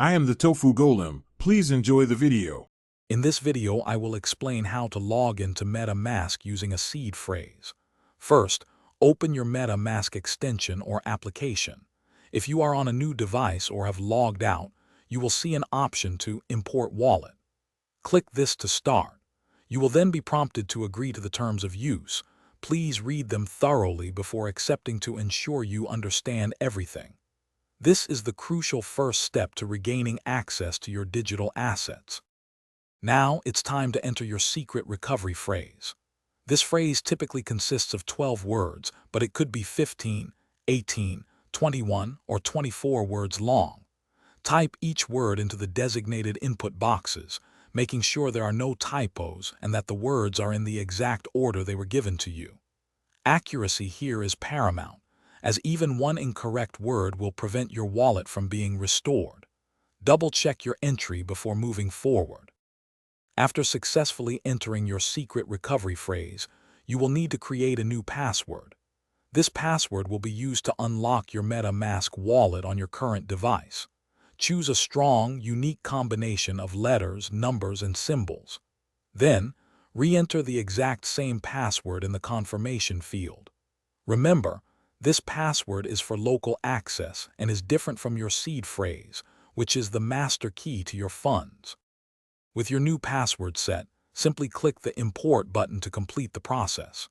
I am the Tofu Golem. Please enjoy the video. In this video, I will explain how to log into MetaMask using a seed phrase. First, open your MetaMask extension or application. If you are on a new device or have logged out, you will see an option to Import Wallet. Click this to start. You will then be prompted to agree to the terms of use. Please read them thoroughly before accepting to ensure you understand everything. This is the crucial first step to regaining access to your digital assets. Now it's time to enter your secret recovery phrase. This phrase typically consists of 12 words, but it could be 15, 18, 21, or 24 words long. Type each word into the designated input boxes, making sure there are no typos and that the words are in the exact order they were given to you. Accuracy here is paramount, as even one incorrect word will prevent your wallet from being restored. Double-check your entry before moving forward. After successfully entering your secret recovery phrase, you will need to create a new password. This password will be used to unlock your MetaMask wallet on your current device. Choose a strong, unique combination of letters, numbers, and symbols. Then, re-enter the exact same password in the confirmation field. Remember, this password is for local access and is different from your seed phrase, which is the master key to your funds. With your new password set, simply click the Import button to complete the process.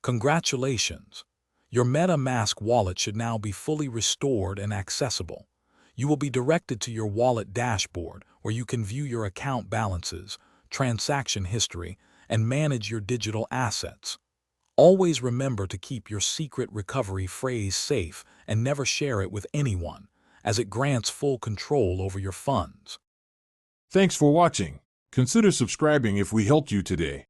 Congratulations! Your MetaMask wallet should now be fully restored and accessible. You will be directed to your wallet dashboard, where you can view your account balances, transaction history, and manage your digital assets. Always remember to keep your secret recovery phrase safe and never share it with anyone, as it grants full control over your funds. Thanks for watching. Consider subscribing if we helped you today.